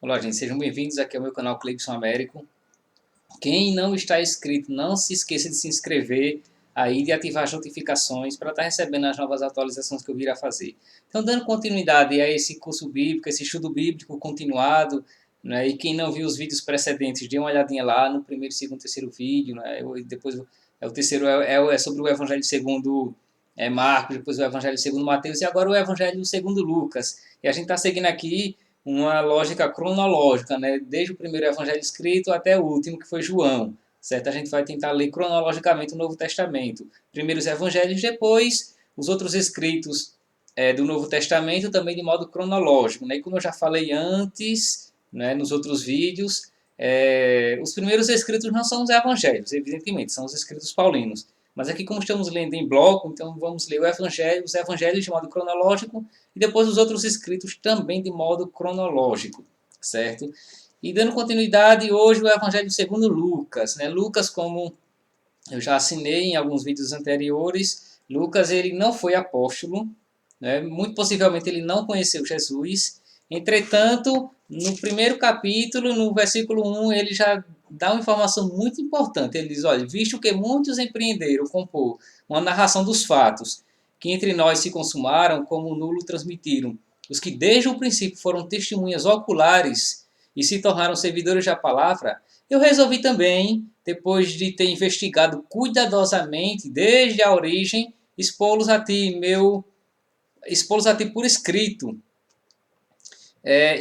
Olá, gente, sejam bem-vindos aqui ao meu canal Cleibson Américo. Quem não está inscrito, não se esqueça de se inscrever aí, de ativar as notificações para estar recebendo as novas atualizações que eu vir a fazer. Então, dando continuidade a esse curso bíblico, esse estudo bíblico continuado, né, e quem não viu os vídeos precedentes, dê uma olhadinha lá no primeiro, segundo, terceiro vídeo, né, depois o terceiro é sobre o Evangelho segundo Marcos, depois o Evangelho segundo Mateus e agora o Evangelho segundo Lucas. E a gente está seguindo aqui uma lógica cronológica, né? Desde o primeiro evangelho escrito até o último, que foi João. Certo? A gente vai tentar ler cronologicamente o Novo Testamento. Primeiro os evangelhos, depois os outros escritos do Novo Testamento, também de modo cronológico. Né? E como eu já falei antes, né, nos outros vídeos, os primeiros escritos não são os evangelhos, evidentemente, são os escritos paulinos. Mas aqui, como estamos lendo em bloco, então vamos ler os evangelhos de modo cronológico e depois os outros escritos também de modo cronológico, certo? E dando continuidade, hoje o Evangelho segundo Lucas, né? Lucas, como eu já assinei em alguns vídeos anteriores, Lucas ele não foi apóstolo, né? Muito possivelmente ele não conheceu Jesus. Entretanto, no primeiro capítulo, no versículo 1, ele já dá uma informação muito importante. Ele diz, olha, visto que muitos empreenderam compor uma narração dos fatos que entre nós se consumaram, como nulo transmitiram, os que desde o princípio foram testemunhas oculares e se tornaram servidores da palavra, eu resolvi também, depois de ter investigado cuidadosamente desde a origem, expô-los a ti, expô-los a ti por escrito,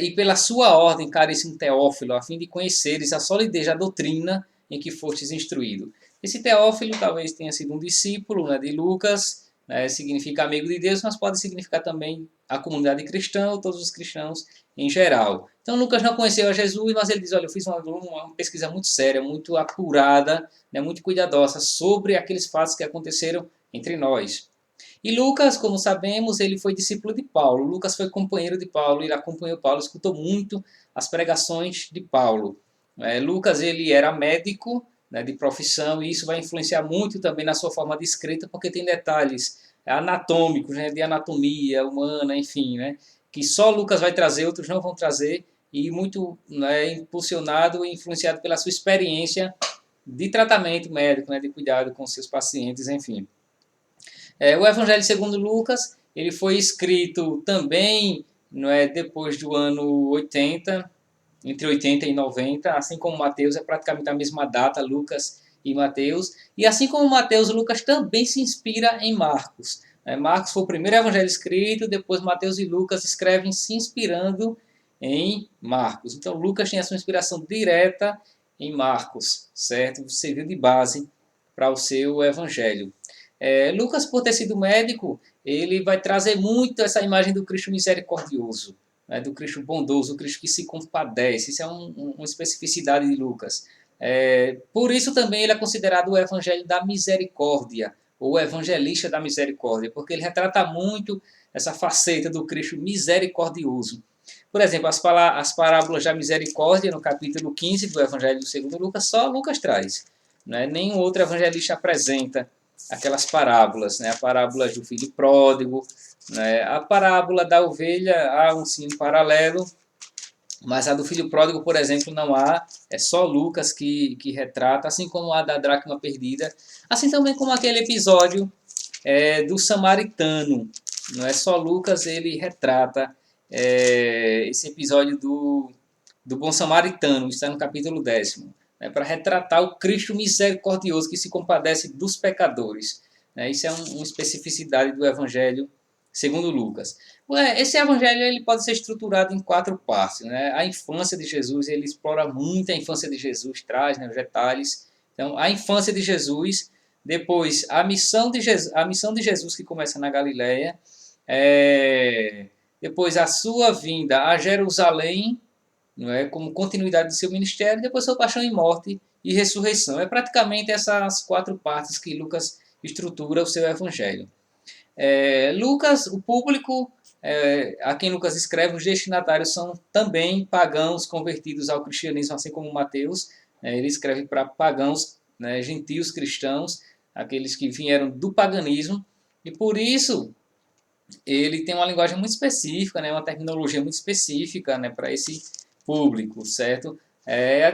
e pela sua ordem, caríssimo Teófilo, a fim de conheceres a solidez da doutrina em que fostes instruído. Esse Teófilo talvez tenha sido um discípulo, né, de Lucas, né, significa amigo de Deus, mas pode significar também a comunidade cristã ou todos os cristãos em geral. Então Lucas não conheceu a Jesus, mas ele diz, olha, eu fiz uma pesquisa muito séria, muito apurada, né, muito cuidadosa sobre aqueles fatos que aconteceram entre nós. E Lucas, como sabemos, ele foi discípulo de Paulo. Lucas foi companheiro de Paulo, ele acompanhou Paulo, escutou muito as pregações de Paulo. Lucas ele era médico, né, de profissão, e isso vai influenciar muito também na sua forma de escrita, porque tem detalhes anatômicos, né, de anatomia humana, enfim, né, que só Lucas vai trazer, outros não vão trazer, e muito, né, impulsionado e influenciado pela sua experiência de tratamento médico, né, de cuidado com seus pacientes, enfim. O Evangelho segundo Lucas, ele foi escrito também, não é, depois do ano 80, entre 80 e 90, assim como Mateus, é praticamente a mesma data, Lucas e Mateus. E assim como Mateus, Lucas também se inspira em Marcos. Marcos foi o primeiro evangelho escrito, depois Mateus e Lucas escrevem se inspirando em Marcos. Então Lucas tem a sua inspiração direta em Marcos, certo? Serviu de base para o seu evangelho. Lucas, por ter sido médico, ele vai trazer muito essa imagem do Cristo misericordioso, né, do Cristo bondoso, do Cristo que se compadece. Isso é uma especificidade de Lucas. Por isso também ele é considerado o evangelho da misericórdia, ou o evangelista da misericórdia, porque ele retrata muito essa faceta do Cristo misericordioso. Por exemplo, as parábolas da misericórdia, no capítulo 15 do Evangelho segundo Lucas, só Lucas traz. Né? Nenhum outro evangelista apresenta aquelas parábolas, né? A parábola do filho pródigo, né? A parábola da ovelha há um sim paralelo, mas a do filho pródigo, por exemplo, não há, é só Lucas que retrata, assim como a da dracma perdida, assim também como aquele episódio do samaritano, não é só Lucas, ele retrata esse episódio do bom samaritano, está no capítulo 10º, né, para retratar o Cristo misericordioso que se compadece dos pecadores. Isso é uma especificidade do Evangelho segundo Lucas. Esse Evangelho ele pode ser estruturado em 4 partes. Né? A infância de Jesus, ele explora muito a infância de Jesus, traz, né, os detalhes. Então, a infância de Jesus, depois a missão de Jesus que começa na Galileia, depois a sua vinda a Jerusalém, não é, como continuidade do seu ministério, depois sua paixão e morte e ressurreição. É praticamente essas 4 partes que Lucas estrutura o seu evangelho. Lucas, o público a quem Lucas escreve, os destinatários são também pagãos convertidos ao cristianismo, assim como Mateus. Ele escreve para pagãos, né, gentios cristãos, aqueles que vieram do paganismo, e por isso ele tem uma linguagem muito específica, né, uma terminologia muito específica, né, para público, certo?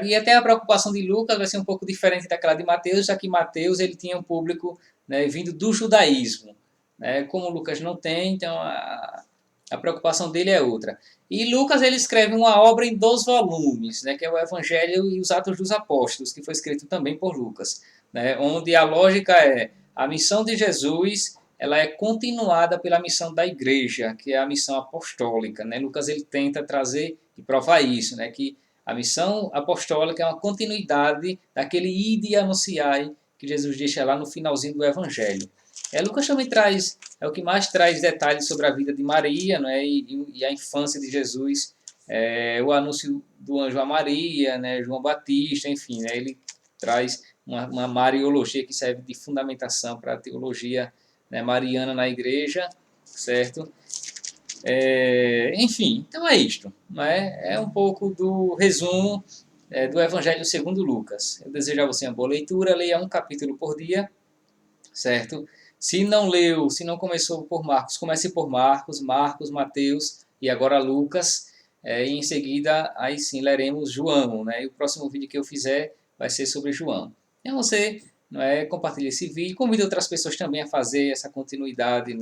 E até a preocupação de Lucas vai ser um pouco diferente daquela de Mateus, já que Mateus ele tinha um público, né, vindo do judaísmo. Né? Como Lucas não tem, então a preocupação dele é outra. E Lucas ele escreve uma obra em 2 volumes, né, que é o Evangelho e os Atos dos Apóstolos, que foi escrito também por Lucas, né, onde a lógica é a missão de Jesus, ela é continuada pela missão da igreja, que é a missão apostólica. Né? Lucas ele tenta trazer e provar isso, né, que a missão apostólica é uma continuidade daquele ide e anunciai que Jesus deixa lá no finalzinho do Evangelho. Lucas também traz, é o que mais traz detalhes sobre a vida de Maria, né, e a infância de Jesus, o anúncio do anjo a Maria, né, João Batista, enfim, né, ele traz uma mariologia que serve de fundamentação para a teologia, né, mariana na igreja, certo? Enfim, então é isto. Né? É um pouco do resumo do Evangelho segundo Lucas. Eu desejo a você uma boa leitura, leia um capítulo por dia, certo? Se não leu, se não começou por Marcos, comece por Marcos, Mateus e agora Lucas. E em seguida, aí sim, leremos João. Né? E o próximo vídeo que eu fizer vai ser sobre João. Então você compartilhe esse vídeo, convide outras pessoas também a fazer essa continuidade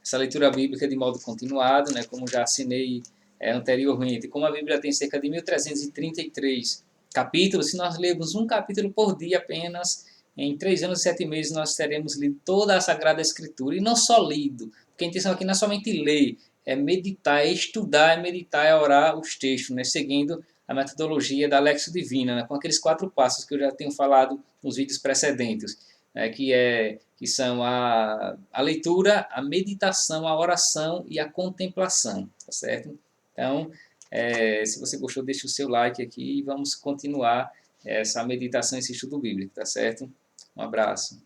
essa leitura bíblica de modo continuado, né? Como já assinei anteriormente. Como a Bíblia tem cerca de 1333 capítulos, se nós lermos um capítulo por dia apenas, em 3 anos e 7 meses nós teremos lido toda a Sagrada Escritura, e não só lido, porque a intenção aqui não é somente ler, é meditar, é estudar, é meditar, é orar os textos, né, seguindo a metodologia da Lexio Divina, né, com aqueles 4 passos que eu já tenho falado nos vídeos precedentes, né, que são a leitura, a meditação, a oração e a contemplação, tá certo? Então, se você gostou, deixe o seu like aqui e vamos continuar essa meditação, esse estudo bíblico, tá certo? Um abraço.